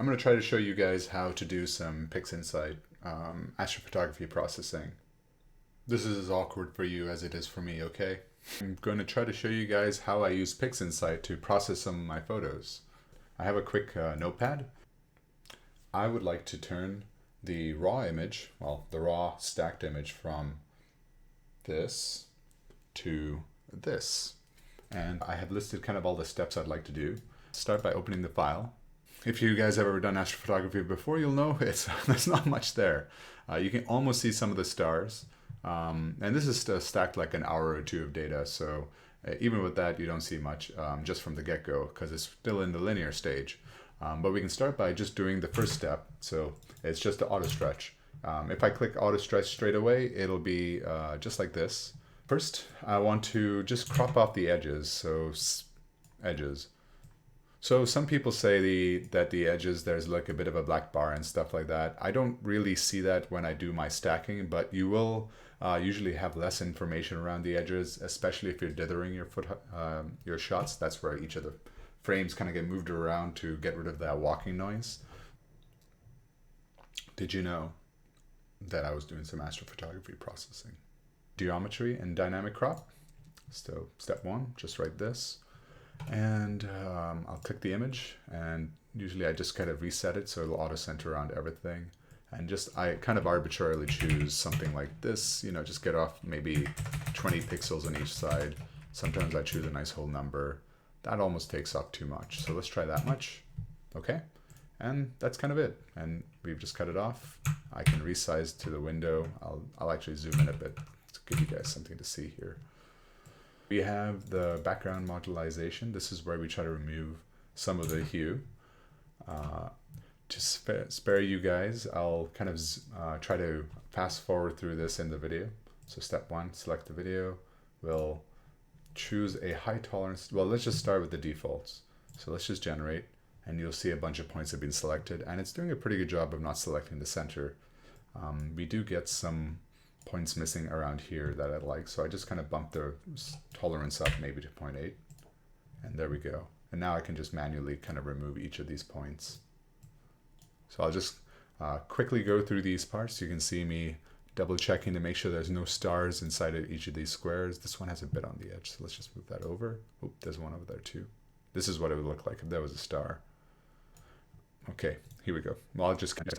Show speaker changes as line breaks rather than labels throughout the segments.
I'm going to try to show you guys how to do some PixInsight astrophotography processing. This is as awkward for you as it is for me, okay? I'm going to try to show you guys how I use PixInsight to process some of my photos. I have a quick notepad. I would like to turn the raw image, well, the raw stacked image from this to this. And I have listed kind of all the steps I'd like to do. Start by opening the file. If you guys have ever done astrophotography before, you'll know there's not much there. You can almost see some of the stars. And this is stacked like an hour or two of data, so even with that you don't see much just from the get-go because it's still in the linear stage. But we can start by just doing the first step, so it's just the Autostretch. If I click Autostretch straight away, it'll be just like this. First, I want to just crop off the edges, so edges. So some people say that the edges, there's like a bit of a black bar and stuff like that. I don't really see that when I do my stacking, but you will usually have less information around the edges, especially if you're dithering your shots. That's where each of the frames kind of get moved around to get rid of that walking noise. Did you know that I was doing some astrophotography processing? Geometry and dynamic crop. So step one, just write this. And I'll click the image, and usually I just kind of reset it so it'll auto center around everything, and I kind of arbitrarily choose something like this, you know, just get off maybe 20 pixels on each side. Sometimes I choose a nice whole number. That almost takes off too much, so let's try that much. Okay, and that's kind of it, and we've just cut it off. I can resize to the window. I'll actually zoom in a bit to give you guys something to see here. We have the background modularization. This is where we try to remove some of the hue. To spare you guys, I'll kind of try to fast forward through this in the video. So step one, select the video. We'll choose a high tolerance. Well, let's just start with the defaults. So let's just generate, and you'll see a bunch of points have been selected, and it's doing a pretty good job of not selecting the center. We do get some points missing around here that I like, so I just kind of bumped the tolerance up maybe to 0.8, and there we go. And now I can just manually kind of remove each of these points. So I'll just quickly go through these parts. You can see me double checking to make sure there's no stars inside of each of these squares. This one has a bit on the edge, so let's just move that over. Oop, there's one over there too. This is what it would look like if there was a star. Okay, here we go. Well, I'll just kind of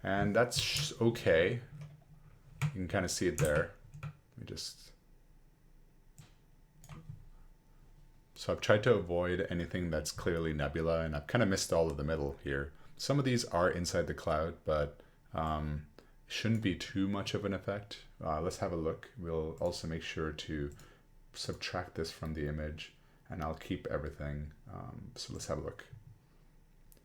and that's okay. You can kind of see it there. So I've tried to avoid anything that's clearly nebula, and I've kind of missed all of the middle here. Some of these are inside the cloud, but shouldn't be too much of an effect. Let's have a look. We'll also make sure to subtract this from the image, and I'll keep everything. So let's have a look.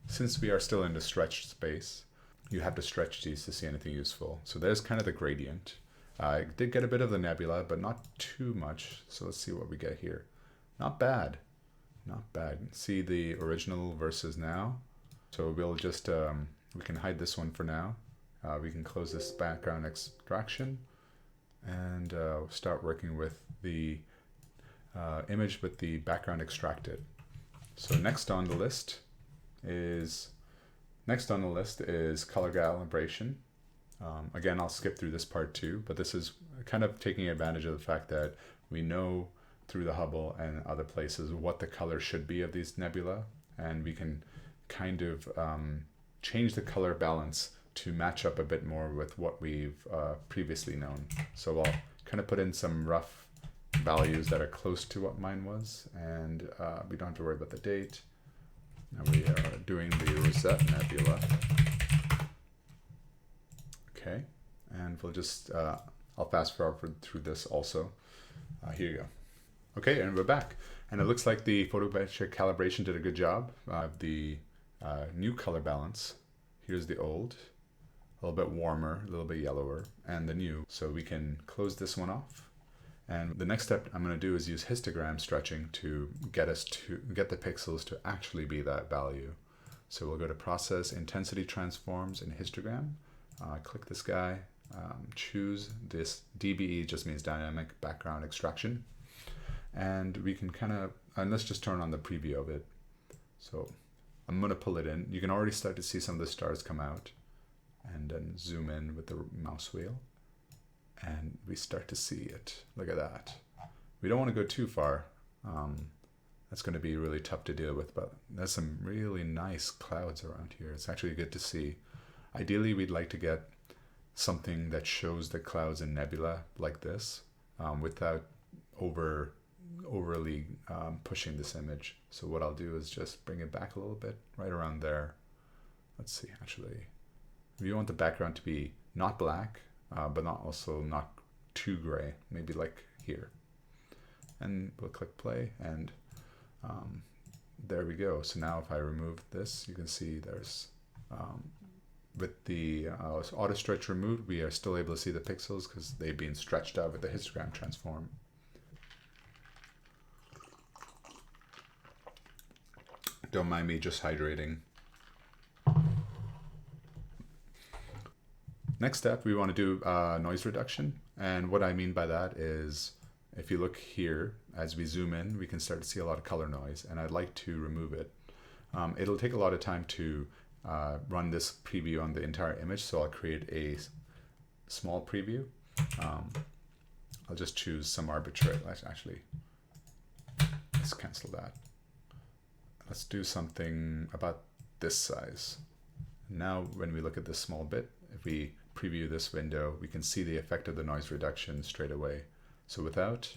Since we are still in the stretched space, you have to stretch these to see anything useful. So there's kind of the gradient. I did get a bit of the nebula, but not too much. So let's see what we get here. Not bad. Not bad. See the original versus now. So we'll just, we can hide this one for now. We can close this background extraction and start working with the image with the background extracted. So next on the list is color calibration. Again, I'll skip through this part too, but this is kind of taking advantage of the fact that we know through the Hubble and other places what the color should be of these nebula, and we can kind of change the color balance to match up a bit more with what we've previously known. So I'll kind of put in some rough values that are close to what mine was, and we don't have to worry about the date. Now we are doing the Rosette Nebula. Okay, and we'll just, I'll fast forward through this also. Here you go. Okay, and we're back. And it looks like the Photometric calibration did a good job. The new color balance. Here's the old, a little bit warmer, a little bit yellower, and the new. So we can close this one off. And the next step I'm going to do is use histogram stretching to get the pixels to actually be that value. So we'll go to Process, Intensity Transforms, and Histogram. Click this guy. choose this DBE, just means dynamic background extraction. And we can and let's just turn on the preview of it. So I'm going to pull it in. You can already start to see some of the stars come out, and then zoom in with the mouse wheel. And we start to see it. Look at that. We don't want to go too far. That's going to be really tough to deal with, but there's some really nice clouds around here. It's actually good to see. Ideally, we'd like to get something that shows the clouds in nebula like this, without overly pushing this image. So what I'll do is just bring it back a little bit, right around there. Let's see, actually, if you want the background to be not black, but not too gray, maybe like here. And we'll click play, and there we go. So now if I remove this, you can see there's, with the Autostretch removed, we are still able to see the pixels because they've been stretched out with the Histogram Transform. Don't mind me just hydrating. Next step, we want to do noise reduction. And what I mean by that is, if you look here, as we zoom in, we can start to see a lot of color noise, and I'd like to remove it. It'll take a lot of time to run this preview on the entire image, so I'll create a small preview. I'll just choose some arbitrary, let's cancel that. Let's do something about this size. Now, when we look at this small bit, if we preview this window, we can see the effect of the noise reduction straight away. So without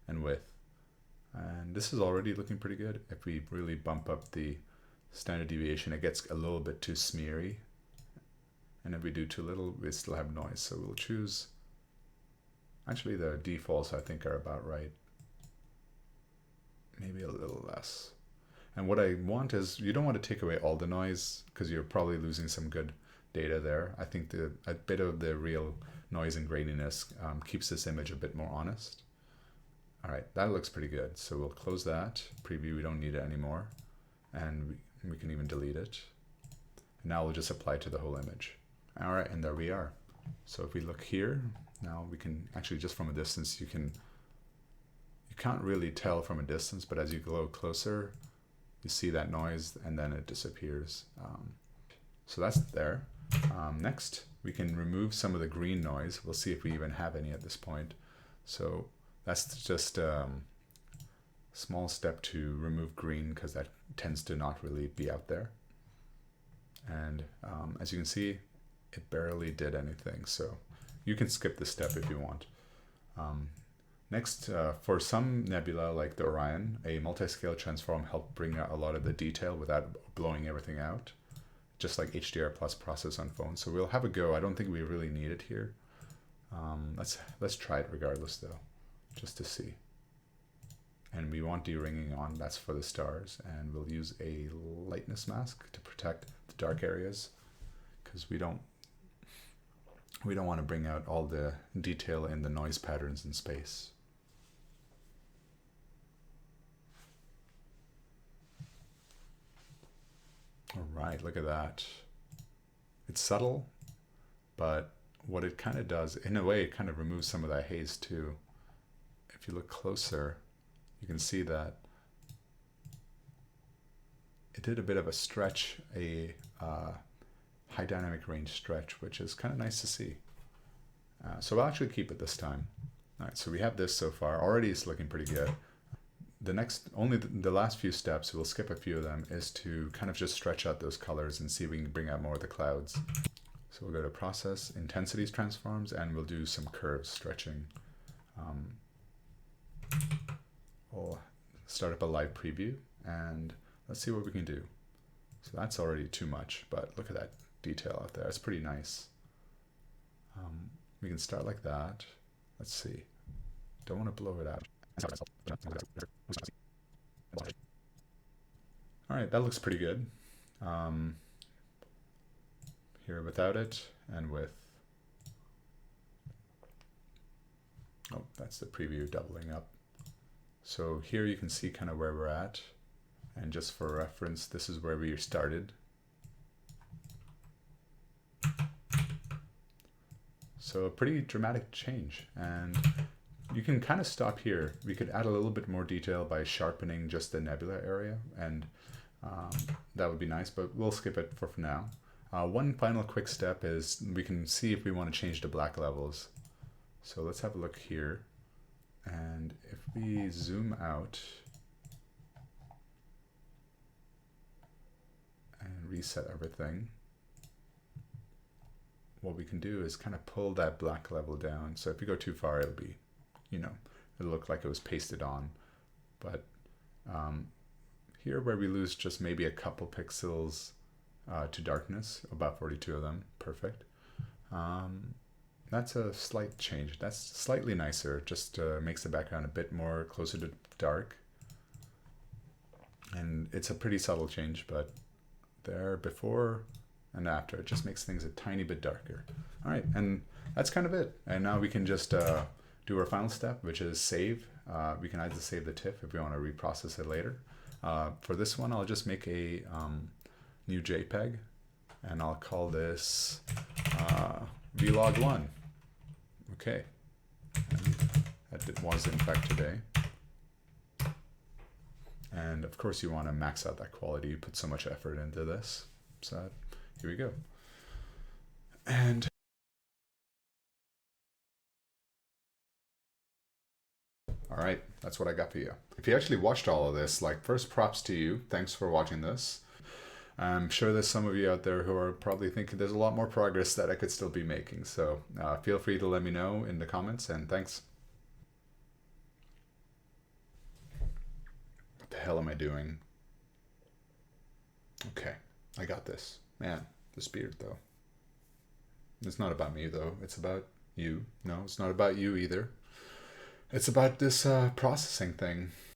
and with. And this is already looking pretty good. If we really bump up the standard deviation, it gets a little bit too smeary. And if we do too little, we still have noise. So we'll choose, actually the defaults I think are about right. Maybe a little less. And what I want is, you don't want to take away all the noise because you're probably losing some good data there. I think a bit of the real noise and graininess keeps this image a bit more honest. All right, that looks pretty good. So we'll close that preview. We don't need it anymore. And we can even delete it. And now we'll just apply it to the whole image. All right, and there we are. So if we look here, now we can actually, just from a distance, you can't really tell from a distance, but as you go closer, you see that noise and then it disappears. So that's there. Next, we can remove some of the green noise. We'll see if we even have any at this point. So that's just a small step to remove green, because that tends to not really be out there. And as you can see, it barely did anything. So you can skip this step if you want. Next, for some nebula like the Orion, a multiscale transform helped bring out a lot of the detail without blowing everything out, just like HDR Plus process on phones. So we'll have a go. I don't think we really need it here. Let's try it regardless though, just to see. And we want de-ringing on, that's for the stars. And we'll use a lightness mask to protect the dark areas, because we don't want to bring out all the detail in the noise patterns in space. All right, look at that. It's subtle, but what it kind of does, in a way, it kind of removes some of that haze too. If you look closer, you can see that it did a bit of a stretch, a high dynamic range stretch, which is kind of nice to see. So we'll actually keep it this time. All right, so we have this so far. Already it's looking pretty good. The next, only the last few steps, we'll skip a few of them, is to kind of just stretch out those colors and see if we can bring out more of the clouds. So we'll go to Process, Intensities Transforms, and we'll do some curves stretching. We'll start up a live preview, and let's see what we can do. So that's already too much, but look at that detail out there. It's pretty nice. We can start like that. Let's see. Don't want to blow it out. All right, that looks pretty good. Here without it, and with, oh, that's the preview doubling up. So here you can see kind of where we're at. And just for reference, this is where we started. So a pretty dramatic change. And you can kind of stop here. We could add a little bit more detail by sharpening just the nebula area, and that would be nice, but we'll skip it for now. One final quick step is we can see if we want to change the black levels. So let's have a look here. And if we zoom out and reset everything, what we can do is kind of pull that black level down. So if you go too far, it'll be, it'll look like it was pasted on. But here where we lose just maybe a couple pixels to darkness, about 42 of them, perfect. That's a slight change. That's slightly nicer, just makes the background a bit more closer to dark. And it's a pretty subtle change, but there, before and after, it just makes things a tiny bit darker. All right, and that's kind of it. And now we can just do our final step, which is save. We can either save the TIFF if we want to reprocess it later. For this one, I'll just make a new JPEG, and I'll call this vlog1. Okay, and that was in fact today. And of course you want to max out that quality. You put so much effort into this. So here we go. And all right, that's what I got for you. If you actually watched all of this, first props to you. Thanks for watching this. I'm sure there's some of you out there who are probably thinking there's a lot more progress that I could still be making. So feel free to let me know in the comments, and thanks. What the hell am I doing? Okay, I got this. Man, this beard though. It's not about me though. It's about you. No, it's not about you either. It's about this processing thing.